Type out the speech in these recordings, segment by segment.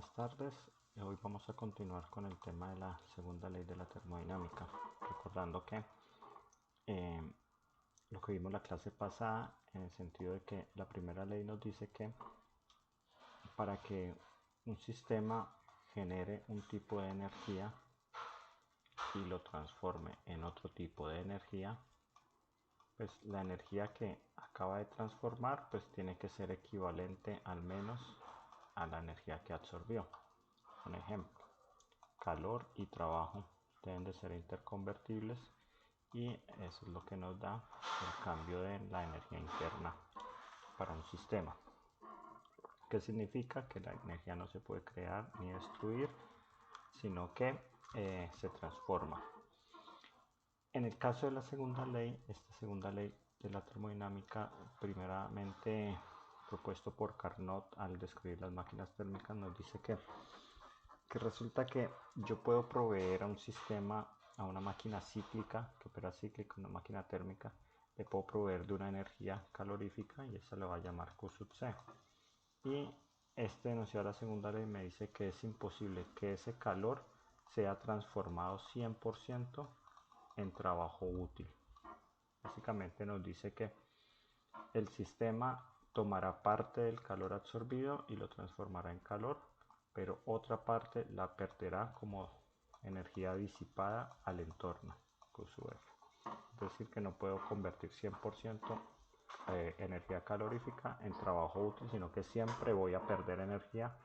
buenas tardes. Hoy vamos a continuar con el tema de la segunda ley de la termodinámica, recordando que lo que vimos la clase pasada, en el sentido de que la primera ley nos dice que para que un sistema genere un tipo de energía y lo transforme en otro tipo de energía, pues la energía que acaba de transformar pues tiene que ser equivalente al menos a la energía que absorbió. Un ejemplo, calor y trabajo deben de ser interconvertibles y eso es lo que nos da el cambio de la energía interna para un sistema. ¿Qué significa? Que la energía no se puede crear ni destruir, sino que se transforma. En el caso de la segunda ley, esta segunda ley de la termodinámica, primeramente propuesto por Carnot al describir las máquinas térmicas, nos dice que resulta que yo puedo proveer a un sistema, a una máquina cíclica que opera cíclica, una máquina térmica, le puedo proveer de una energía calorífica y esa la va a llamar Q sub C. Y este enunciado de la segunda ley me dice que es imposible que ese calor sea transformado 100% en trabajo útil. Básicamente nos dice que el sistema tomará parte del calor absorbido y lo transformará en calor, pero otra parte la perderá como energía disipada al entorno, Q sub F. Es decir, que no puedo convertir 100% energía calorífica en trabajo útil, sino que siempre voy a perder energía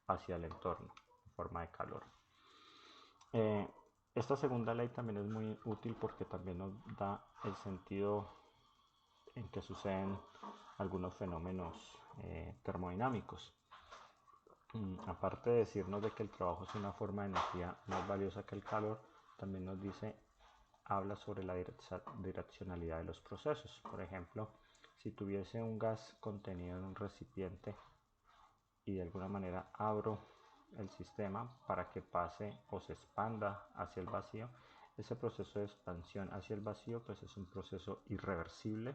hacia el entorno en forma de calor. Esta segunda ley también es muy útil porque también nos da el sentido en que suceden algunos fenómenos termodinámicos. Aparte de decirnos de que el trabajo es una forma de energía más valiosa que el calor, también nos dice, habla sobre la direccionalidad de los procesos. Por ejemplo, si tuviese un gas contenido en un recipiente y de alguna manera abro el sistema para que pase o se expanda hacia el vacío, ese proceso de expansión hacia el vacío pues es un proceso irreversible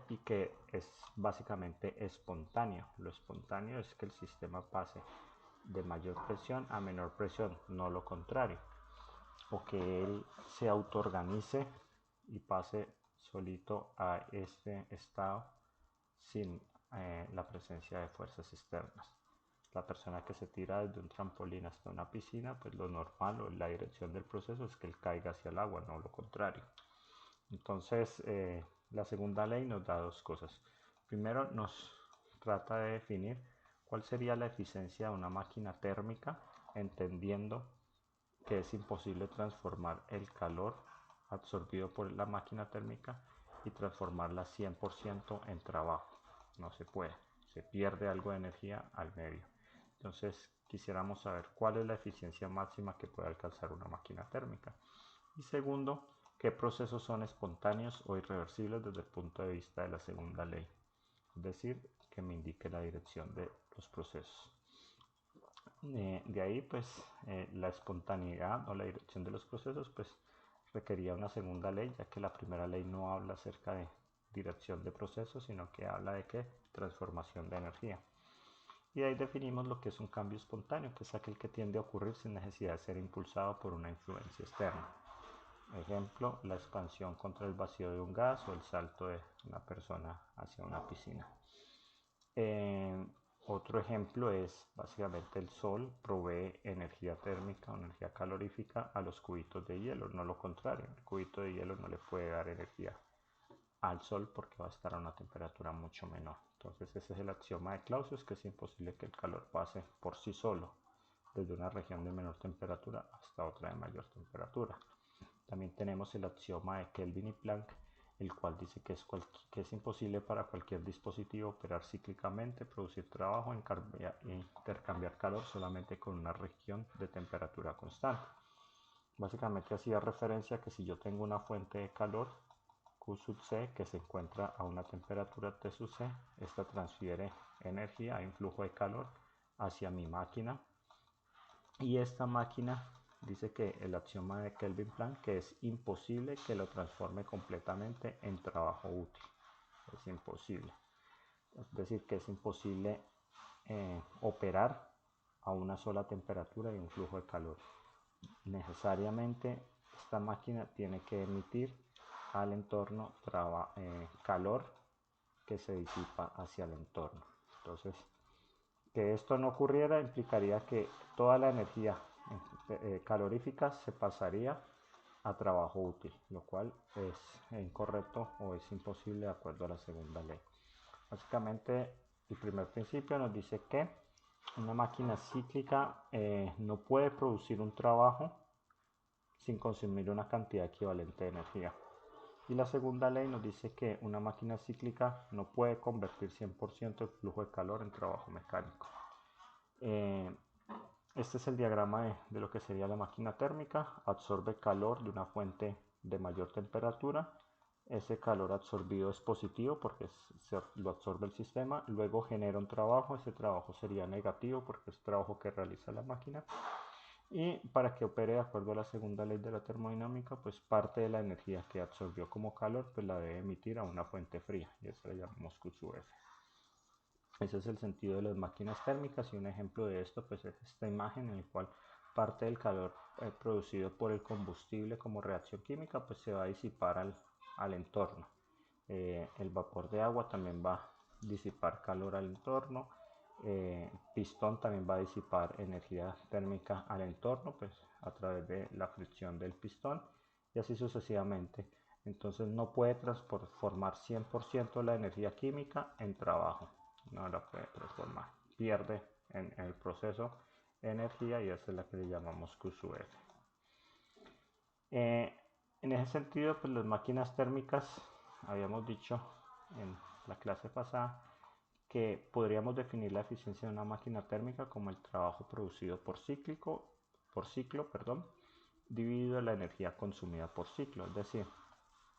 y que es básicamente espontáneo. Lo espontáneo es que el sistema pase de mayor presión a menor presión, no lo contrario, o que él se autoorganice y pase solito a este estado sin la presencia de fuerzas externas. La persona que se tira desde un trampolín hasta una piscina, pues lo normal o la dirección del proceso es que él caiga hacia el agua, no lo contrario. Entonces, la segunda ley nos da dos cosas. Primero, nos trata de definir cuál sería la eficiencia de una máquina térmica, entendiendo que es imposible transformar el calor absorbido por la máquina térmica y transformarla 100% en trabajo. No se puede, se pierde algo de energía al medio. Entonces quisiéramos saber cuál es la eficiencia máxima que puede alcanzar una máquina térmica. Y segundo, qué procesos son espontáneos o irreversibles desde el punto de vista de la segunda ley. Es decir, que me indique la dirección de los procesos. De ahí pues la espontaneidad o la dirección de los procesos pues requería una segunda ley, ya que la primera ley no habla acerca de dirección de procesos, sino que habla de qué, transformación de energía. Y de ahí definimos lo que es un cambio espontáneo, que es aquel que tiende a ocurrir sin necesidad de ser impulsado por una influencia externa. Ejemplo, la expansión contra el vacío de un gas o el salto de una persona hacia una piscina. Otro ejemplo es básicamente el sol provee energía térmica o energía calorífica a los cubitos de hielo, no lo contrario, el cubito de hielo no le puede dar energía al sol porque va a estar a una temperatura mucho menor. Entonces ese es el axioma de Clausius, que es imposible que el calor pase por sí solo desde una región de menor temperatura hasta otra de mayor temperatura. También tenemos el axioma de Kelvin y Planck, el cual dice que es imposible para cualquier dispositivo operar cíclicamente, producir trabajo e intercambiar calor solamente con una región de temperatura constante. Básicamente hacía referencia a que si yo tengo una fuente de calor, Q sub C, que se encuentra a una temperatura T sub C, esta transfiere energía, hay un flujo de calor hacia mi máquina, y esta máquina dice que el axioma de Kelvin-Planck, que es imposible que lo transforme completamente en trabajo útil. Es imposible. Es decir, que es imposible operar a una sola temperatura y un flujo de calor. Necesariamente esta máquina tiene que emitir al entorno calor que se disipa hacia el entorno. Entonces, que esto no ocurriera implicaría que toda la energía calorífica se pasaría a trabajo útil, lo cual es incorrecto o es imposible de acuerdo a la segunda ley. Básicamente, el primer principio nos dice que una máquina cíclica no puede producir un trabajo sin consumir una cantidad equivalente de energía. Y la segunda ley nos dice que una máquina cíclica no puede convertir 100% el flujo de calor en trabajo mecánico. Este es el diagrama de lo que sería la máquina térmica. Absorbe calor de una fuente de mayor temperatura. Ese calor absorbido es positivo porque lo absorbe el sistema. Luego genera un trabajo. Ese trabajo sería negativo porque es trabajo que realiza la máquina. Y para que opere de acuerdo a la segunda ley de la termodinámica, pues parte de la energía que absorbió como calor, pues la debe emitir a una fuente fría, y eso le llamamos Q sub F. Ese es el sentido de las máquinas térmicas, y un ejemplo de esto pues es esta imagen en la cual parte del calor producido por el combustible como reacción química pues se va a disipar al entorno. El vapor de agua también va a disipar calor al entorno. Pistón también va a disipar energía térmica al entorno pues a través de la fricción del pistón, y así sucesivamente. Entonces no puede transformar 100% la energía química en trabajo, no la puede transformar, pierde en el proceso energía, y esa es la que le llamamos Q sub F. En ese sentido, pues las máquinas térmicas, habíamos dicho en la clase pasada que podríamos definir la eficiencia de una máquina térmica como el trabajo producido por ciclo, dividido la energía consumida por ciclo, es decir,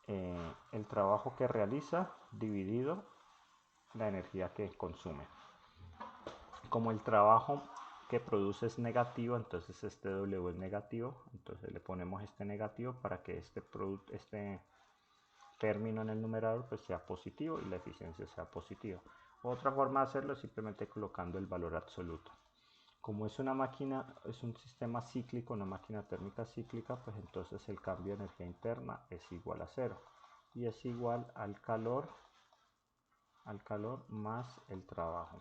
el trabajo que realiza dividido la energía que consume. Como el trabajo que produce es negativo, entonces este W es negativo, entonces le ponemos este negativo para que este término en el numerador pues sea positivo y la eficiencia sea positiva. Otra forma de hacerlo es simplemente colocando el valor absoluto. Como es una máquina, es un sistema cíclico, una máquina térmica cíclica, pues entonces el cambio de energía interna es igual a 0 y es igual al calor más el trabajo.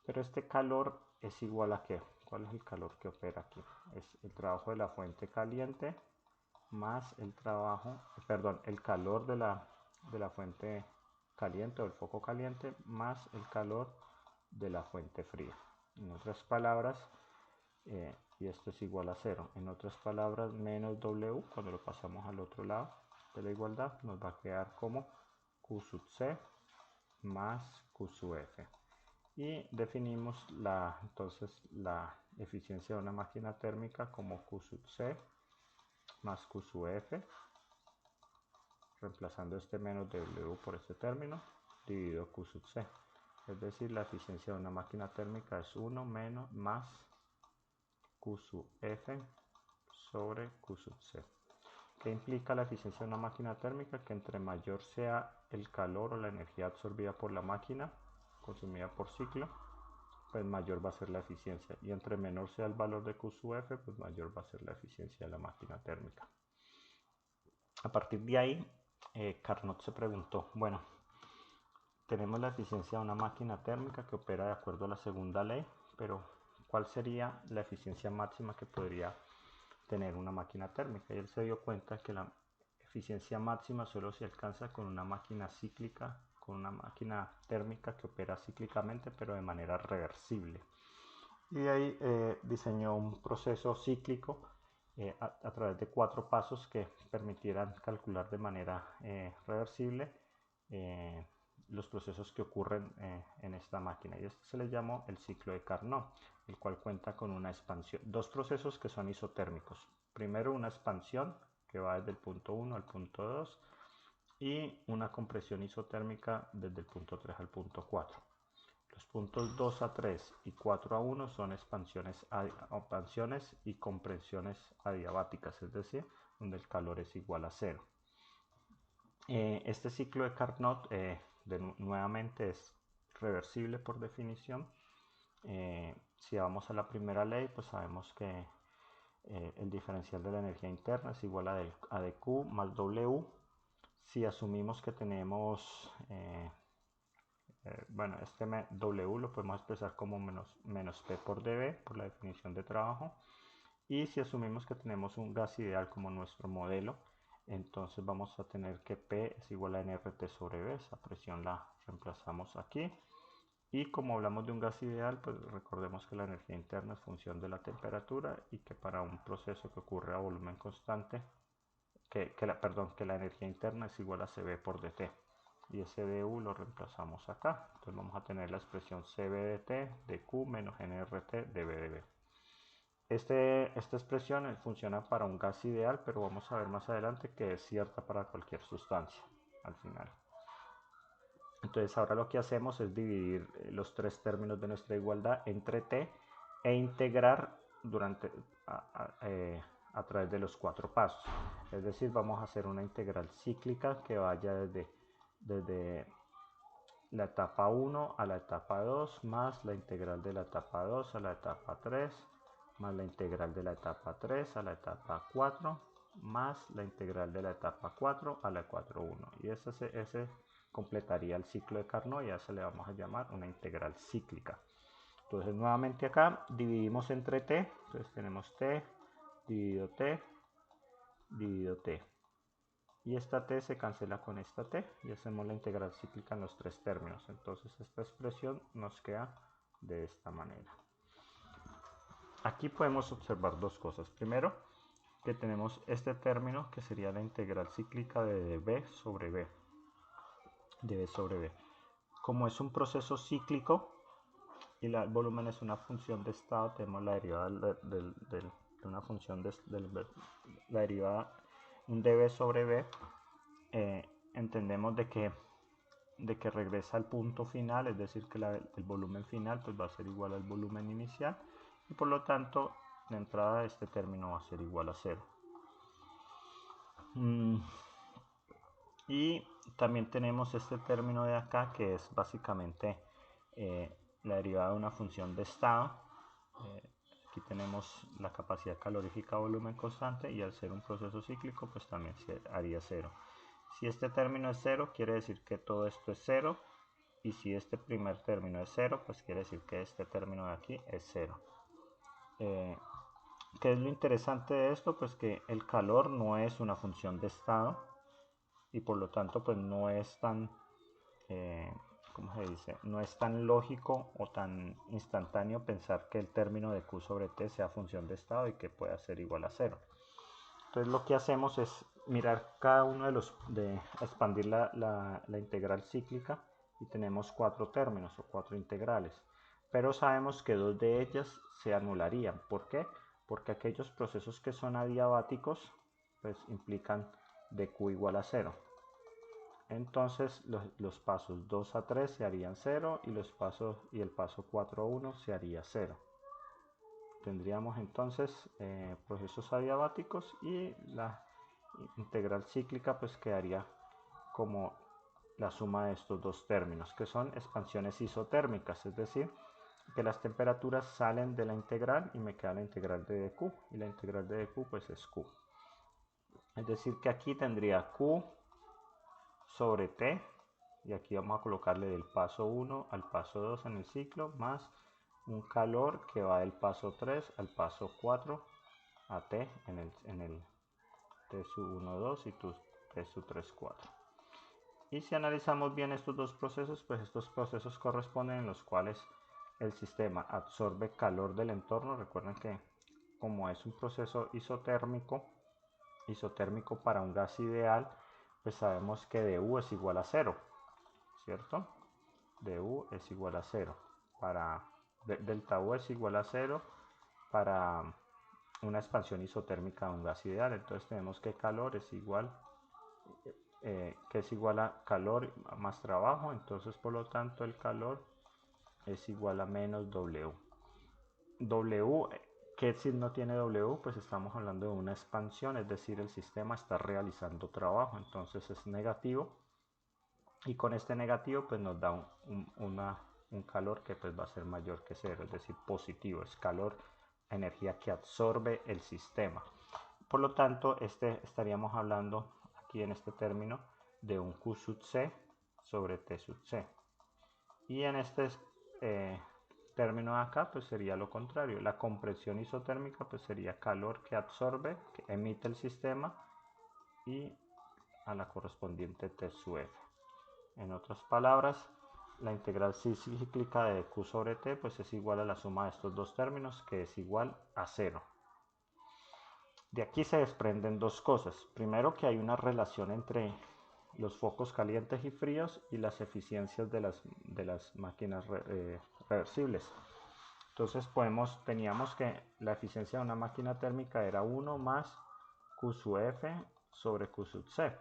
Pero este calor es igual a ¿qué? ¿Cuál es el calor que opera aquí? Es el trabajo de la fuente caliente más el calor de la fuente caliente o el foco caliente más el calor de la fuente fría. En otras palabras, y esto es igual a 0. En otras palabras, menos W, cuando lo pasamos al otro lado de la igualdad, nos va a quedar como Q sub C más Q sub F. Y definimos entonces la eficiencia de una máquina térmica como Q sub C más Q sub F, reemplazando este menos W por este término, dividido Q sub C. Es decir, la eficiencia de una máquina térmica es 1 menos más Q sub F sobre Q sub C. ¿Qué implica la eficiencia de una máquina térmica? Que entre mayor sea el calor o la energía absorbida por la máquina, consumida por ciclo, pues mayor va a ser la eficiencia, y entre menor sea el valor de Q sub F, pues mayor va a ser la eficiencia de la máquina térmica. A partir de ahí, Carnot se preguntó, bueno, tenemos la eficiencia de una máquina térmica que opera de acuerdo a la segunda ley, pero ¿cuál sería la eficiencia máxima que podría tener una máquina térmica? Y él se dio cuenta que la eficiencia máxima solo se alcanza con una máquina cíclica, con una máquina térmica que opera cíclicamente pero de manera reversible. Y de ahí diseñó un proceso cíclico a través de 4 pasos que permitieran calcular de manera reversible los procesos que ocurren en esta máquina, y esto se le llamó el ciclo de Carnot, el cual cuenta con una expansión, dos procesos que son isotérmicos. Primero una expansión que va desde el punto 1 al punto 2 y una compresión isotérmica desde el punto 3 al punto 4. Los puntos 2 a 3 y 4 a 1 son expansiones y compresiones adiabáticas, es decir, donde el calor es igual a 0. Este ciclo de Carnot nuevamente es reversible por definición. Si vamos a la primera ley, pues sabemos que el diferencial de la energía interna es igual a dQ más W. Si asumimos que tenemos, bueno, este W lo podemos expresar como menos P por dB, por la definición de trabajo. Y si asumimos que tenemos un gas ideal como nuestro modelo, entonces vamos a tener que P es igual a nRT sobre V. Esa presión la reemplazamos aquí. Y como hablamos de un gas ideal, pues recordemos que la energía interna es función de la temperatura y que para un proceso que ocurre a volumen constante, que la energía interna es igual a Cv por dt. Y ese du lo reemplazamos acá. Entonces vamos a tener la expresión Cv dt de Q menos nRT dB dB. Esta expresión funciona para un gas ideal, pero vamos a ver más adelante que es cierta para cualquier sustancia al final. Entonces ahora lo que hacemos es dividir los tres términos de nuestra igualdad entre t e integrar a través de los cuatro pasos. Es decir, vamos a hacer una integral cíclica que vaya desde la etapa 1 a la etapa 2 más la integral de la etapa 2 a la etapa 3 más la integral de la etapa 3 a la etapa 4 más la integral de la etapa 4 a la 4.1. Y ese completaría el ciclo de Carnot y a eso le vamos a llamar una integral cíclica. Entonces nuevamente acá dividimos entre t, entonces tenemos t dividido t dividido t. Y esta t se cancela con esta t y hacemos la integral cíclica en los tres términos. Entonces esta expresión nos queda de esta manera. Aquí podemos observar dos cosas. Primero, que tenemos este término que sería la integral cíclica de dB sobre B. dB sobre B. Como es un proceso cíclico y el volumen es una función de estado, tenemos la derivada de una función la derivada un dB sobre B. Entendemos de que regresa al punto final, es decir, que el volumen final pues va a ser igual al volumen inicial y por lo tanto de entrada este término va a ser igual a 0. Y también tenemos este término de acá que es básicamente la derivada de una función de estado. Aquí tenemos la capacidad calorífica a volumen constante y al ser un proceso cíclico pues también se haría 0. Si este término es 0 quiere decir que todo esto es 0 y si este primer término es 0 pues quiere decir que este término de aquí es 0. ¿Qué es lo interesante de esto? Pues que el calor no es una función de estado y por lo tanto pues no es tan ¿cómo se dice? No es tan lógico o tan instantáneo pensar que el término de Q sobre T sea función de estado y que pueda ser igual a 0. Entonces lo que hacemos es mirar cada uno expandir la integral cíclica y tenemos cuatro términos o cuatro integrales. Pero sabemos que dos de ellas se anularían. ¿Por qué? Porque aquellos procesos que son adiabáticos pues implican dQ igual a 0. Entonces los pasos 2 a 3 se harían 0 y el paso 4 a 1 se haría 0. Tendríamos entonces procesos adiabáticos y la integral cíclica pues quedaría como la suma de estos dos términos, que son expansiones isotérmicas, es decir, que las temperaturas salen de la integral y me queda la integral de dQ, y la integral de dQ pues es Q. Es decir que aquí tendría Q sobre T, y aquí vamos a colocarle del paso 1 al paso 2 en el ciclo, más un calor que va del paso 3 al paso 4 a T en el T sub 1, 2 y T sub 3, 4. Y si analizamos bien estos dos procesos, pues estos procesos corresponden en los cuales el sistema absorbe calor del entorno. Recuerden que como es un proceso isotérmico para un gas ideal, pues sabemos que dU es igual a 0, ¿cierto? dU es igual a 0. Delta U es igual a 0 para una expansión isotérmica de un gas ideal. Entonces tenemos que calor es igual a calor más trabajo, entonces por lo tanto el calor es igual a menos W. ¿Qué signo tiene W? Pues estamos hablando de una expansión, es decir, el sistema está realizando trabajo, entonces es negativo. y con este negativo pues nos da un calor que pues va a ser mayor que cero, es decir, positivo, es calor, energía que absorbe el sistema. Por lo tanto, estaríamos hablando aquí en este término de un Q sub C sobre T sub C. Y en este término de acá pues sería lo contrario. La compresión isotérmica pues sería calor que absorbe, que emite el sistema, y a la correspondiente T sub F. En otras palabras, la integral cíclica de Q sobre T pues es igual a la suma de estos dos términos, que es igual a 0. De aquí se desprenden dos cosas. Primero, que hay una relación entre los focos calientes y fríos y las eficiencias de las máquinas reversibles. Entonces teníamos que la eficiencia de una máquina térmica era 1 más Q sub F sobre Q sub C.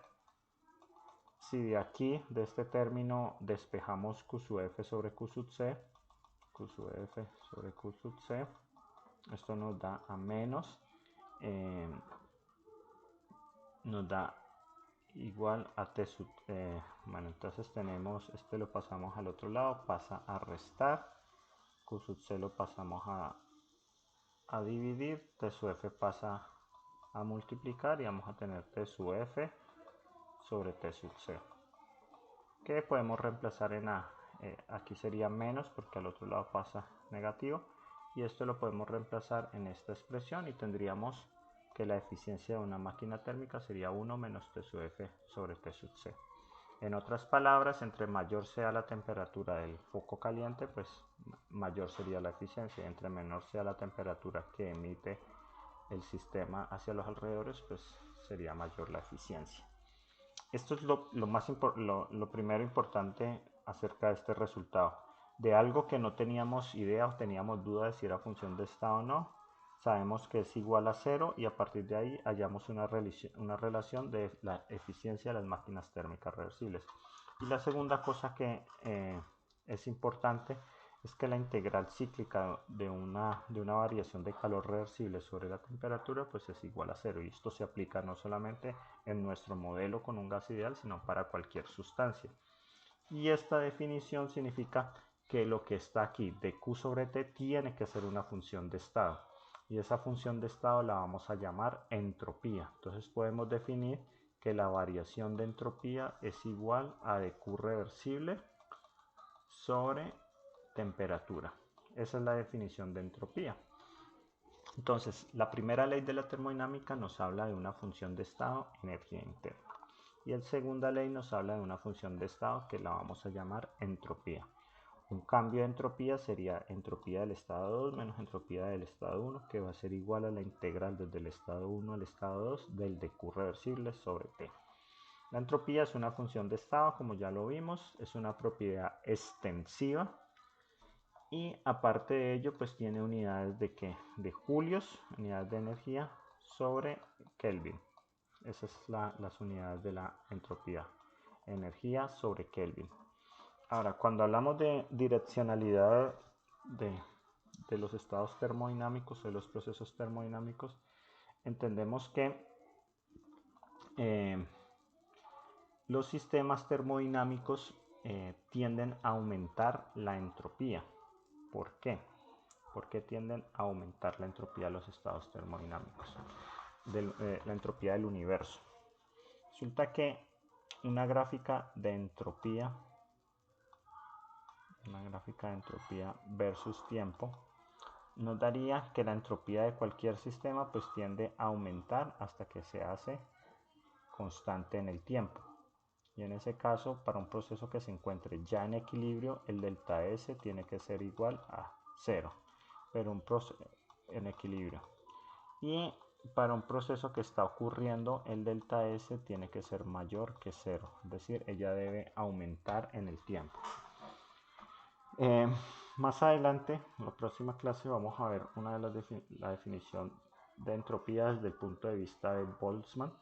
Si de aquí, de este término, despejamos Q sub F sobre Q sub C, Q sub F sobre Q sub C, esto nos da a menos, nos da igual a T sub, bueno, entonces tenemos, este lo pasamos al otro lado, pasa a restar, Q sub C lo pasamos a dividir, T sub F pasa a multiplicar y vamos a tener T sub F sobre T sub C, que podemos reemplazar en A. Aquí sería menos porque al otro lado pasa negativo, y esto lo podemos reemplazar en esta expresión y tendríamos que la eficiencia de una máquina térmica sería 1 menos T sub F sobre T sub C. En otras palabras, entre mayor sea la temperatura del foco caliente, pues mayor sería la eficiencia. Entre menor sea la temperatura que emite el sistema hacia los alrededores, pues sería mayor la eficiencia. Esto es lo primero importante acerca de este resultado. De algo que no teníamos idea o teníamos duda de si era función de estado o no, sabemos que es igual a 0 y a partir de ahí hallamos una relación de la eficiencia de las máquinas térmicas reversibles. Y la segunda cosa que es importante es que la integral cíclica de una variación de calor reversible sobre la temperatura pues es igual a 0, y esto se aplica no solamente en nuestro modelo con un gas ideal, sino para cualquier sustancia. Y esta definición significa que lo que está aquí de Q sobre T tiene que ser una función de estado, y esa función de estado la vamos a llamar entropía. Entonces podemos definir que la variación de entropía es igual a de Q reversible sobre temperatura. Esa es la definición de entropía. Entonces, la primera ley de la termodinámica nos habla de una función de estado, energía interna. Y la segunda ley nos habla de una función de estado que la vamos a llamar entropía. Un cambio de entropía sería entropía del estado 2 menos entropía del estado 1, que va a ser igual a la integral desde el estado 1 al estado 2 del de Q reversible sobre T. La entropía es una función de estado, como ya lo vimos, es una propiedad extensiva, y aparte de ello pues tiene unidades de ¿qué? De julios, unidades de energía sobre Kelvin. Esas son las unidades de la entropía, energía sobre Kelvin. Ahora, cuando hablamos de direccionalidad de los estados termodinámicos, de los procesos termodinámicos, entendemos que los sistemas termodinámicos tienden a aumentar la entropía. ¿Por qué? ¿Por qué tienden a aumentar la entropía de los estados termodinámicos? La entropía del universo. Resulta que una gráfica de entropía versus tiempo nos daría que la entropía de cualquier sistema pues tiende a aumentar hasta que se hace constante en el tiempo. Y en ese caso, para un proceso que se encuentre ya en equilibrio, el delta S tiene que ser igual a 0, pero un proceso en equilibrio. Y para un proceso que está ocurriendo, el delta S tiene que ser mayor que 0, es decir, ella debe aumentar en el tiempo. Más adelante, en la próxima clase, vamos a ver la definición de entropía desde el punto de vista de Boltzmann,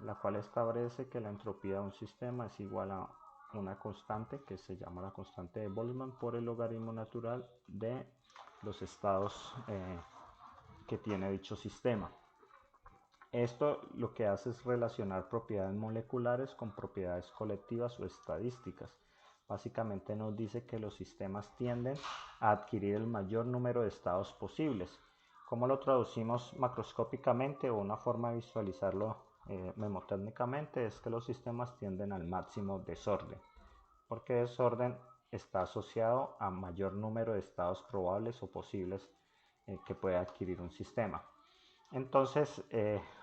la cual establece que la entropía de un sistema es igual a una constante que se llama la constante de Boltzmann por el logaritmo natural de los estados que tiene dicho sistema. Esto lo que hace es relacionar propiedades moleculares con propiedades colectivas o estadísticas. Básicamente nos dice que los sistemas tienden a adquirir el mayor número de estados posibles. ¿Cómo lo traducimos macroscópicamente o una forma de visualizarlo memotécnicamente? Es que los sistemas tienden al máximo desorden, porque desorden está asociado a mayor número de estados probables o posibles que puede adquirir un sistema. Entonces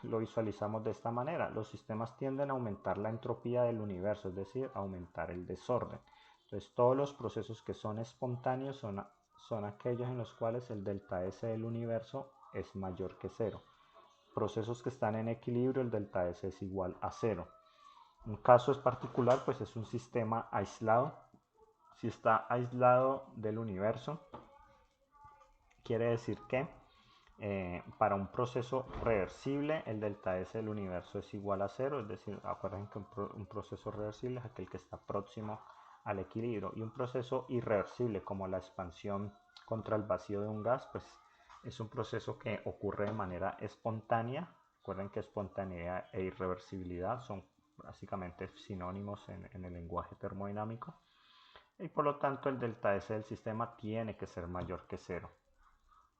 lo visualizamos de esta manera. Los sistemas tienden a aumentar la entropía del universo, es decir, aumentar el desorden. Entonces todos los procesos que son espontáneos son aquellos en los cuales el delta S del universo es mayor que cero. Procesos que están en equilibrio, el delta S es igual a cero. Un caso es particular, pues es un sistema aislado. Si está aislado del universo, quiere decir que para un proceso reversible el delta S del universo es igual a cero, es decir, acuérdense que un proceso reversible es aquel que está próximo al equilibrio, y un proceso irreversible como la expansión contra el vacío de un gas, pues es un proceso que ocurre de manera espontánea. Recuerden que espontaneidad e irreversibilidad son básicamente sinónimos en el lenguaje termodinámico, y por lo tanto el delta S del sistema tiene que ser mayor que cero.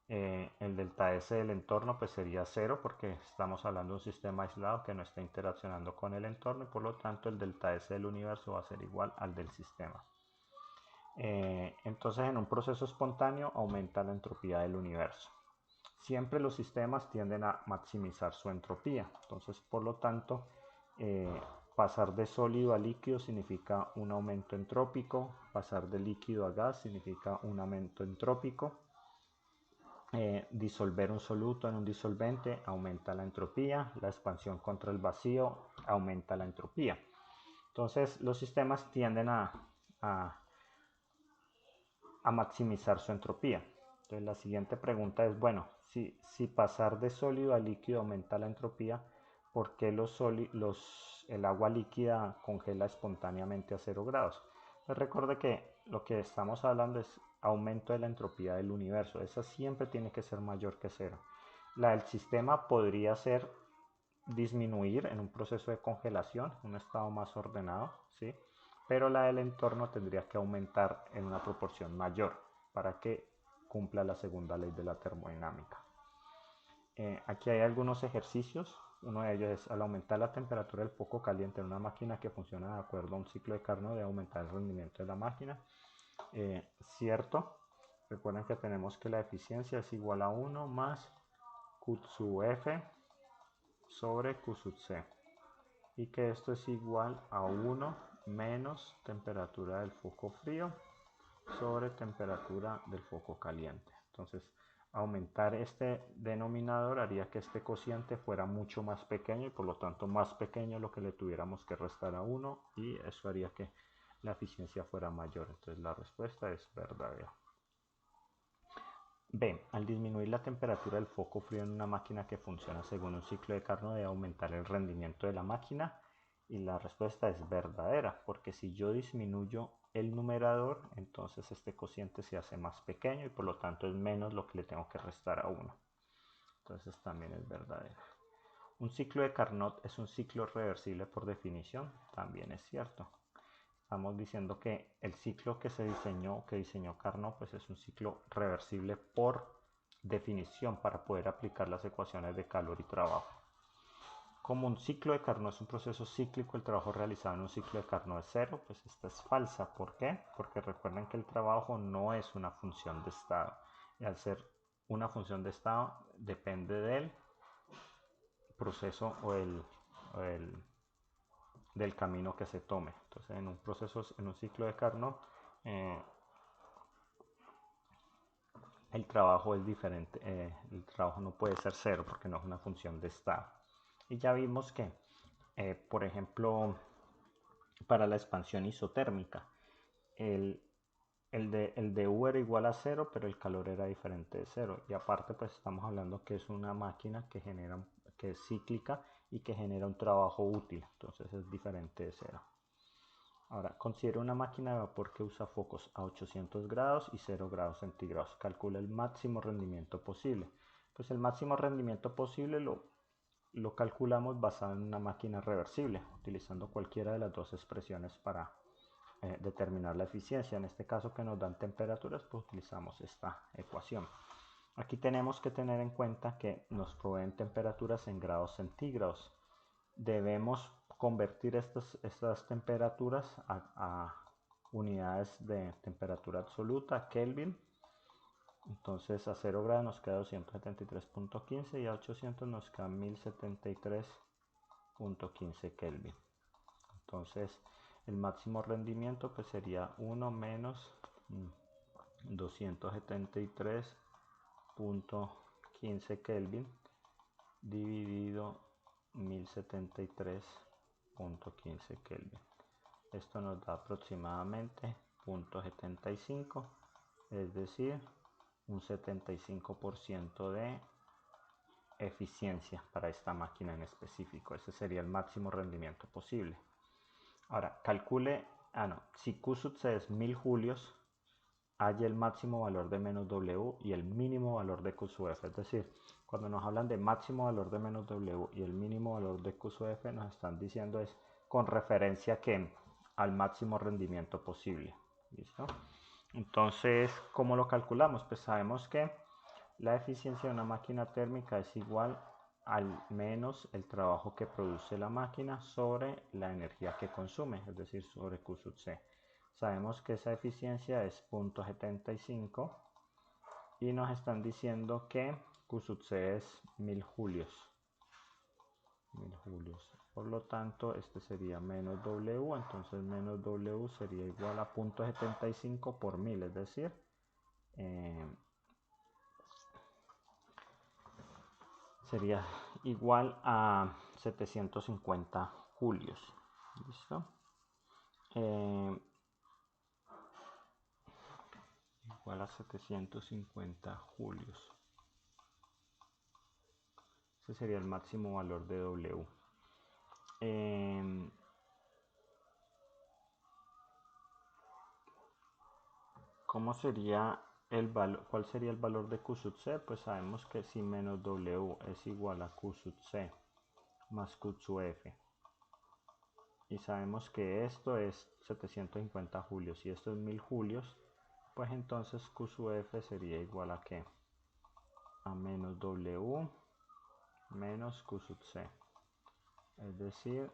El delta S del entorno pues sería cero, porque estamos hablando de un sistema aislado que no está interaccionando con el entorno, y por lo tanto el delta S del universo va a ser igual al del sistema. Entonces en un proceso espontáneo aumenta la entropía del universo. Siempre los sistemas tienden a maximizar su entropía, entonces por lo tanto pasar de sólido a líquido significa un aumento entrópico, pasar de líquido a gas significa un aumento entrópico. Disolver un soluto en un disolvente aumenta la entropía, la expansión contra el vacío aumenta la entropía. Entonces los sistemas tienden a maximizar su entropía. Entonces la siguiente pregunta es, bueno, si pasar de sólido a líquido aumenta la entropía, ¿por qué el agua líquida congela espontáneamente a 0 grados? Pues recuerde que lo que estamos hablando es aumento de la entropía del universo. Esa siempre tiene que ser mayor que cero. La del sistema podría ser disminuir en un proceso de congelación, un estado más ordenado, ¿sí? Pero la del entorno tendría que aumentar en una proporción mayor para que cumpla la segunda ley de la termodinámica. Aquí hay algunos ejercicios. Uno de ellos es: al aumentar la temperatura del foco caliente en una máquina que funciona de acuerdo a un ciclo de Carnot, debe aumentar el rendimiento de la máquina. Cierto. Recuerden que tenemos que la eficiencia es igual a 1 más Q sub F sobre Q sub C, y que esto es igual a 1 menos temperatura del foco frío sobre temperatura del foco caliente. Entonces, aumentar este denominador haría que este cociente fuera mucho más pequeño, y por lo tanto más pequeño lo que le tuviéramos que restar a 1, y eso haría que la eficiencia fuera mayor. Entonces la respuesta es verdadera. B. Al disminuir la temperatura del foco frío en una máquina que funciona según un ciclo de Carnot, debe aumentar el rendimiento de la máquina. Y la respuesta es verdadera, porque si yo disminuyo el numerador, entonces este cociente se hace más pequeño y por lo tanto es menos lo que le tengo que restar a 1. Entonces también es verdadera. Un ciclo de Carnot es un ciclo reversible por definición. También es cierto. Estamos diciendo que el ciclo que diseñó Carnot, pues es un ciclo reversible por definición para poder aplicar las ecuaciones de calor y trabajo. Como un ciclo de Carnot es un proceso cíclico, el trabajo realizado en un ciclo de Carnot es cero, pues esta es falsa. ¿Por qué? Porque recuerden que el trabajo no es una función de estado, y al ser una función de estado depende del proceso del camino que se tome. Entonces en un ciclo de Carnot el trabajo es diferente, el trabajo no puede ser cero porque no es una función de estado. Y ya vimos que por ejemplo, para la expansión isotérmica, el de U era igual a cero, pero el calor era diferente de cero. Y aparte, pues estamos hablando que es una máquina que es cíclica y que genera un trabajo útil. Entonces es diferente de cero. Ahora, considera una máquina de vapor que usa focos a 800 grados y 0 grados centígrados. Calcula el máximo rendimiento posible. Pues el máximo rendimiento posible lo calculamos basado en una máquina reversible, utilizando cualquiera de las dos expresiones para determinar la eficiencia. En este caso que nos dan temperaturas, pues utilizamos esta ecuación. Aquí tenemos que tener en cuenta que nos proveen temperaturas en grados centígrados. Debemos convertir estas temperaturas a unidades de temperatura absoluta, Kelvin. Entonces a 0 grados nos queda 273.15 y a 800 nos queda 1073.15 Kelvin. Entonces el máximo rendimiento pues sería 1 menos 273.15 Kelvin dividido 1073.15 Kelvin. Esto nos da aproximadamente 0.75, es decir, un 75% de eficiencia para esta máquina en específico. Ese sería el máximo rendimiento posible. Ahora, calcule, si Q sub C es 1000 julios, hay el máximo valor de menos W y el mínimo valor de Q sub F. Es decir, cuando nos hablan de máximo valor de menos W y el mínimo valor de Q sub F, nos están diciendo es con referencia al máximo rendimiento posible. ¿Listo? Entonces, ¿cómo lo calculamos? Pues sabemos que la eficiencia de una máquina térmica es igual al menos el trabajo que produce la máquina sobre la energía que consume, es decir, sobre Q sub C. Sabemos que esa eficiencia es 0.75 y nos están diciendo que Q sub C es 1000 julios. 1000 julios. Por lo tanto, este sería menos W, entonces menos W sería igual a 0.75 por 1000, es decir, sería igual a 750 julios. ¿Listo? Igual a 750 julios. Ese sería el máximo valor de W. ¿Cómo sería el valor? ¿Cuál sería el valor de Q sub C? Pues sabemos que si menos W es igual a Q sub C más Q sub F. Y sabemos que esto es 750 julios y esto es 1000 julios. Pues entonces Q sub F sería igual a ¿qué? A menos W menos Q sub C. Es decir,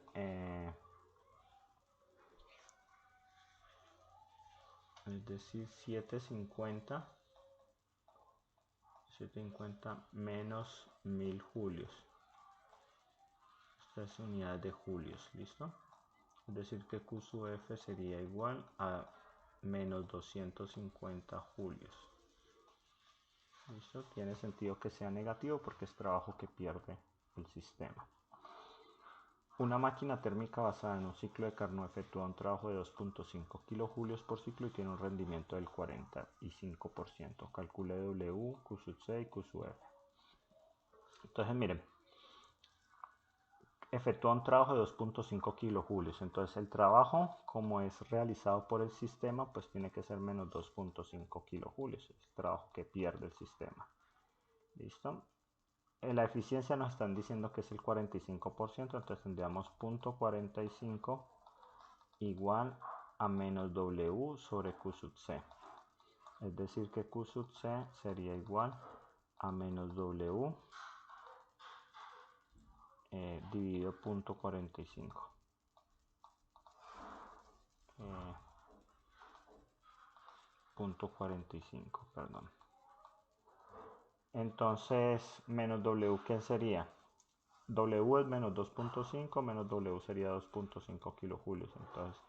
750 menos 1000 julios. Esta es unidad de julios, ¿listo? Es decir que Q sub F sería igual a menos 250 julios. ¿Listo? Tiene sentido que sea negativo porque es trabajo que pierde el sistema. Una máquina térmica basada en un ciclo de Carnot efectúa un trabajo de 2.5 kilojulios por ciclo y tiene un rendimiento del 45%. Calcule W, Q sub C y Q sub F. Entonces miren, efectúa un trabajo de 2.5 kilojulios. Entonces el trabajo, como es realizado por el sistema, pues tiene que ser menos 2.5 kilojulios. Es el trabajo que pierde el sistema. ¿Listo? La eficiencia nos están diciendo que es el 45%, entonces tendríamos 0.45 igual a menos W sobre Q sub C. Es decir que Q sub C sería igual a menos W dividido 0.45. 0.45, perdón. Entonces, menos W, ¿qué sería? W es menos 2.5, menos W sería 2.5 kilojulios. Entonces,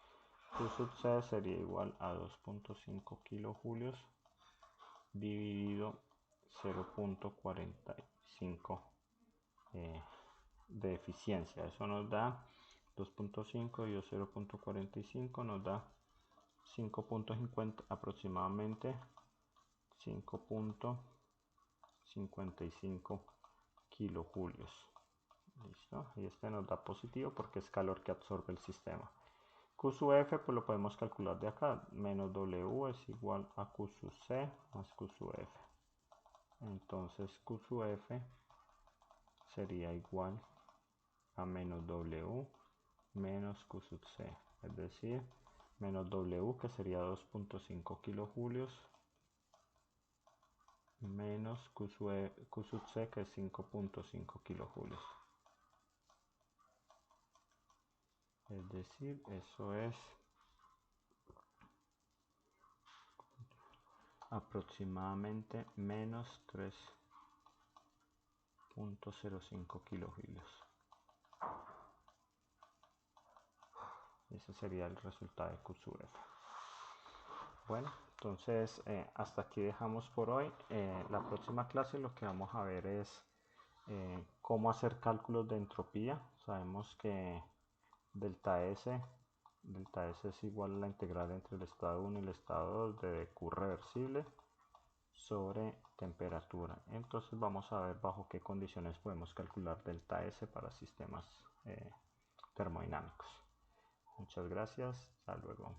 Q sub C sería igual a 2.5 kilojulios dividido 0.45 de eficiencia. Eso nos da 2.5 y 0.45 nos da 5.50, aproximadamente 5.55 kilojulios. ¿Listo? Y este nos da positivo porque es calor que absorbe el sistema. Q sub F pues lo podemos calcular de acá. Menos W es igual a Q sub C más Q sub F. Entonces Q sub F sería igual a menos W menos Q sub C, es decir, menos W, que sería 2.5 kilojulios, menos Q sub C, que es 5.5 kilojulios. Es decir, eso es aproximadamente menos 3.05 kilojulios. Ese sería el resultado de Q sub F. Bueno, entonces hasta aquí dejamos por hoy. La próxima clase lo que vamos a ver es cómo hacer cálculos de entropía. Sabemos que delta S es igual a la integral entre el estado 1 y el estado 2 de Q reversible sobre temperatura. Entonces vamos a ver bajo qué condiciones podemos calcular delta S para sistemas termodinámicos. Muchas gracias, hasta luego.